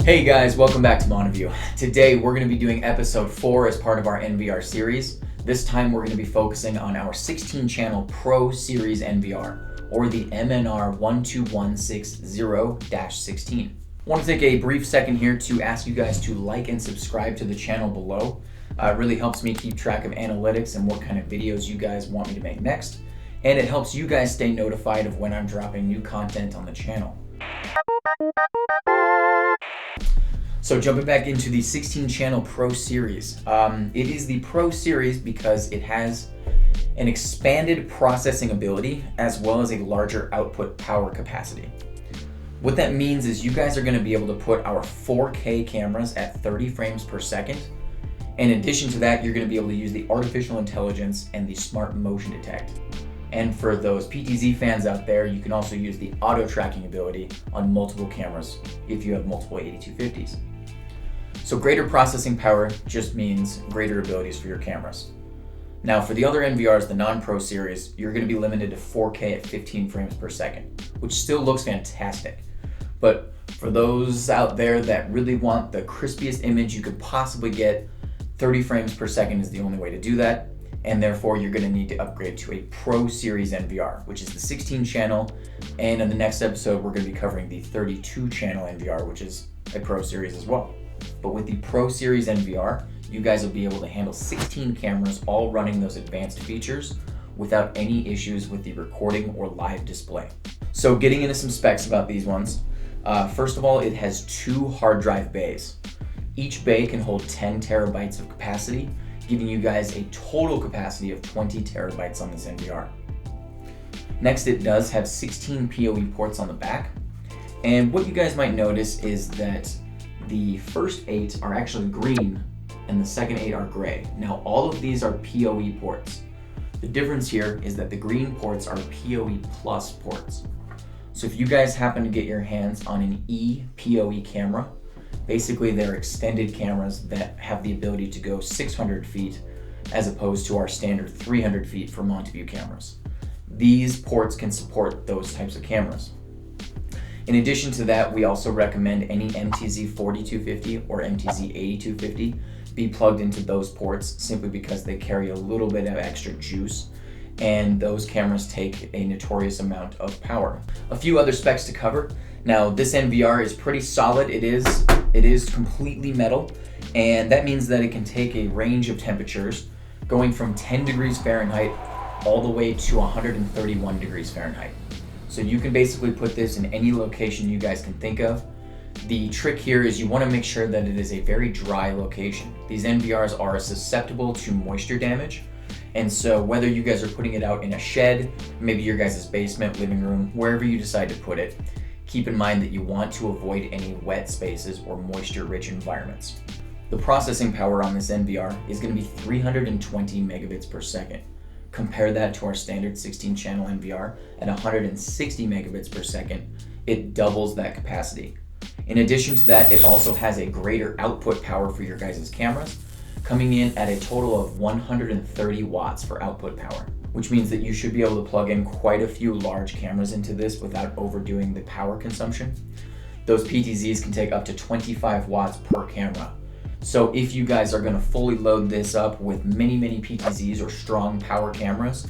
Hey guys, welcome back to Montavue. Today we're going to be doing episode 4 as part of our NVR series. This time we're going to be focusing on our 16-channel Pro Series NVR, or the MNR 12160-16. I want to take a brief second here to ask you guys to like and subscribe to the channel below. It really helps me keep track of analytics and what kind of videos you guys want me to make next, and it helps you guys stay notified of when I'm dropping new content on the channel. So jumping back into the 16-channel Pro Series. It is the Pro Series because it has an expanded processing ability as well as a larger output power capacity. What that means is you guys are going to be able to put our 4K cameras at 30 frames per second. In addition to that, you're going to be able to use the artificial intelligence and the smart motion detect. And for those PTZ fans out there, you can also use the auto-tracking ability on multiple cameras if you have multiple 8250s. So greater processing power just means greater abilities for your cameras. Now for the other NVRs, the non-Pro series, you're going to be limited to 4K at 15 frames per second, which still looks fantastic. But for those out there that really want the crispiest image you could possibly get, 30 frames per second is the only way to do that. And therefore you're going to need to upgrade to a Pro Series NVR, which is the 16 channel. And in the next episode, we're going to be covering the 32 channel NVR, which is a Pro Series as well. But with the Pro Series NVR, you guys will be able to handle 16 cameras all running those advanced features without any issues with the recording or live display. So getting into some specs about these ones. First of all, it has 2 hard drive bays. Each bay can hold 10 terabytes of capacity, giving you guys a total capacity of 20 terabytes on this NVR. Next, it does have 16 PoE ports on the back. And what you guys might notice is that the first 8 are actually green and the second 8 are gray. Now all of these are PoE ports. The difference here is that the green ports are PoE plus ports. So if you guys happen to get your hands on an ePoE camera, basically they're extended cameras that have the ability to go 600 feet as opposed to our standard 300 feet for Montavue cameras. These ports can support those types of cameras. In addition to that, we also recommend any MTZ 4250 or MTZ 8250 be plugged into those ports simply because they carry a little bit of extra juice and those cameras take a notorious amount of power. A few other specs to cover. Now this NVR is pretty solid. It is completely metal, and that means that it can take a range of temperatures going from 10 degrees Fahrenheit all the way to 131 degrees Fahrenheit. So you can basically put this in any location you guys can think of. The trick here is you want to make sure that it is a very dry location. These NVRs are susceptible to moisture damage, and so whether you guys are putting it out in a shed, maybe your guys' basement, living room, wherever you decide to put it, keep in mind that you want to avoid any wet spaces or moisture-rich environments. The processing power on this NVR is going to be 320 megabits per second. Compare that to our standard 16-channel NVR at 160 megabits per second. It doubles that capacity. In addition to that, it also has a greater output power for your guys' cameras, coming in at a total of 130 watts for output power, which means that you should be able to plug in quite a few large cameras into this without overdoing the power consumption. Those PTZs can take up to 25 watts per camera. So if you guys are going to fully load this up with many PTZs or strong power cameras,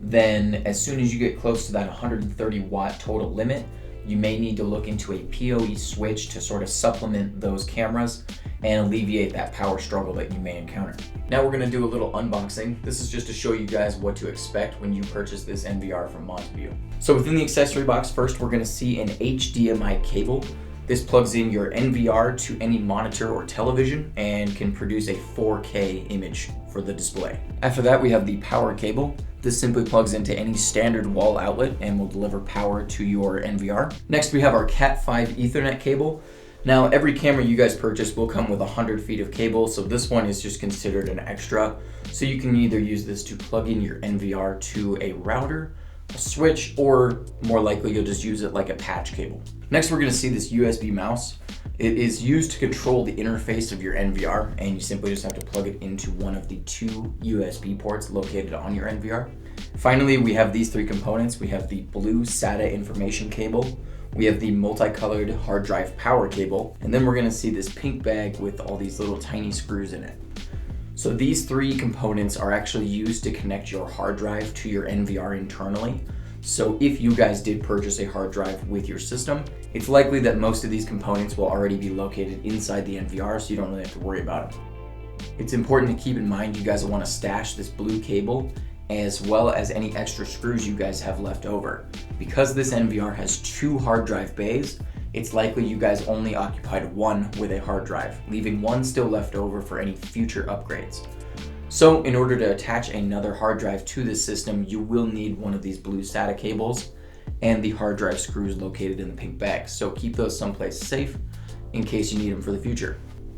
then as soon as you get close to that 130 watt total limit, you may need to look into a PoE switch to sort of supplement those cameras and alleviate that power struggle that you may encounter. Now we're going to do a little unboxing. This is just to show you guys what to expect when you purchase this NVR from Montavue. So within the accessory box, first we're going to see an HDMI cable. This plugs in your NVR to any monitor or television and can produce a 4K image for the display. After that, we have the power cable. This simply plugs into any standard wall outlet and will deliver power to your NVR. Next, we have our Cat5 Ethernet cable. Now, every camera you guys purchase will come with 100 feet of cable, so this one is just considered an extra. So you can either use this to plug in your NVR to a router, a switch, or more likely you'll just use it like a patch cable. Next, we're going to see this USB mouse. It is used to control the interface of your NVR, and you simply just have to plug it into one of the 2 USB ports located on your NVR. Finally, we have these 3 components. We have the blue SATA information cable, We have the multicolored hard drive power cable, and then we're gonna see this pink bag with all these little tiny screws in it. So these three components are actually used to connect your hard drive to your NVR internally. So if you guys did purchase a hard drive with your system, it's likely that most of these components will already be located inside the NVR, so you don't really have to worry about them. It's important to keep in mind you guys will want to stash this blue cable as well as any extra screws you guys have left over. Because this NVR has 2 hard drive bays, it's likely you guys only occupied one with a hard drive, leaving one still left over for any future upgrades. So in order to attach another hard drive to this system, you will need one of these blue SATA cables and the hard drive screws located in the pink bag. So keep those someplace safe in case you need them for the future.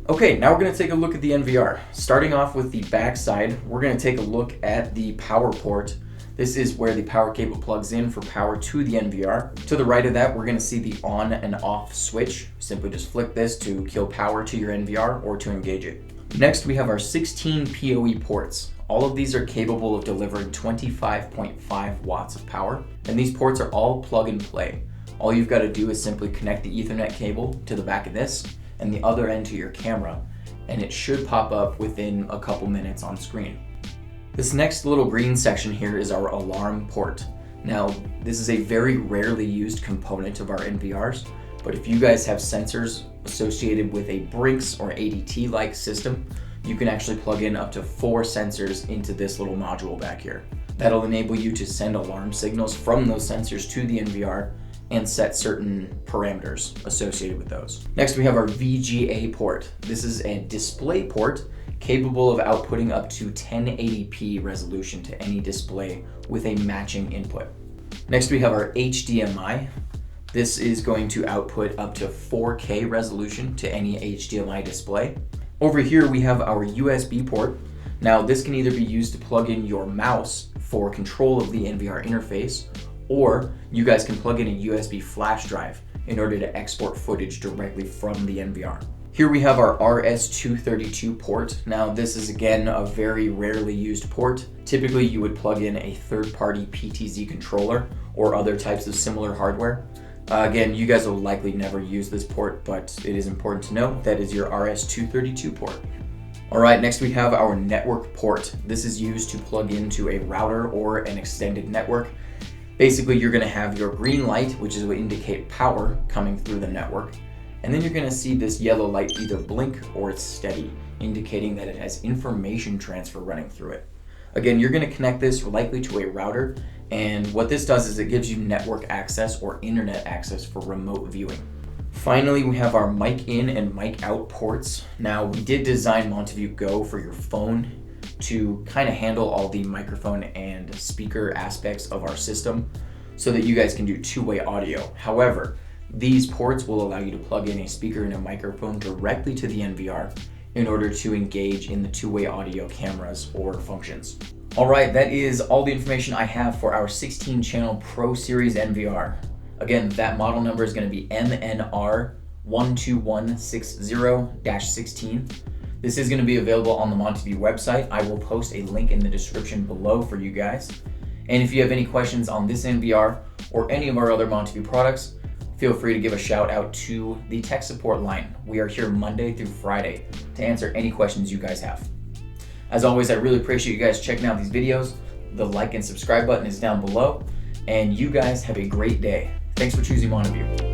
Okay, now we're gonna take a look at the NVR. Starting off with the back side, we're gonna take a look at the power port. This is where the power cable plugs in for power to the NVR. To the right of that, we're gonna see the on and off switch. Simply just flick this to kill power to your NVR or to engage it. Next, we have our 16 PoE ports. All of these are capable of delivering 25.5 watts of power, and these ports are all plug and play. All you've gotta do is simply connect the Ethernet cable to the back of this and the other end to your camera, and it should pop up within a couple minutes on screen. This next little green section here is our alarm port. Now, this is a very rarely used component of our NVRs, but if you guys have sensors associated with a Brinks or ADT-like system, you can actually plug in up to 4 sensors into this little module back here. That'll enable you to send alarm signals from those sensors to the NVR and set certain parameters associated with those. Next, we have our VGA port. This is a display port capable of outputting up to 1080p resolution to any display with a matching input. Next, we have our HDMI. This is going to output up to 4K resolution to any HDMI display. Over here, we have our USB port. Now, this can either be used to plug in your mouse for control of the NVR interface, or you guys can plug in a USB flash drive in order to export footage directly from the NVR. Here we have our RS-232 port. Now this is again a very rarely used port. Typically you would plug in a third-party PTZ controller or other types of similar hardware. Again, you guys will likely never use this port, but it is important to know that is your RS-232 port. All right, next we have our network port. This is used to plug into a router or an extended network. Basically, you're gonna have your green light, which is what indicate power coming through the network. And then you're gonna see this yellow light either blink or it's steady, indicating that it has information transfer running through it. Again, you're gonna connect this likely to a router, and what this does is it gives you network access or internet access for remote viewing. Finally, we have our mic in and mic out ports. Now, we did design Montavue Go for your phone to kind of handle all the microphone and speaker aspects of our system so that you guys can do two-way audio. However, these ports will allow you to plug in a speaker and a microphone directly to the NVR in order to engage in the two-way audio cameras or functions. All right, that is all the information I have for our 16-channel Pro Series NVR. Again, that model number is going to be MNR 12160-16. This is going to be available on the Montavue website. I will post a link in the description below for you guys. And if you have any questions on this NVR or any of our other Montavue products, feel free to give a shout out to the tech support line. We are here Monday through Friday to answer any questions you guys have. As always, I really appreciate you guys checking out these videos. The like and subscribe button is down below, and you guys have a great day. Thanks for choosing Montavue.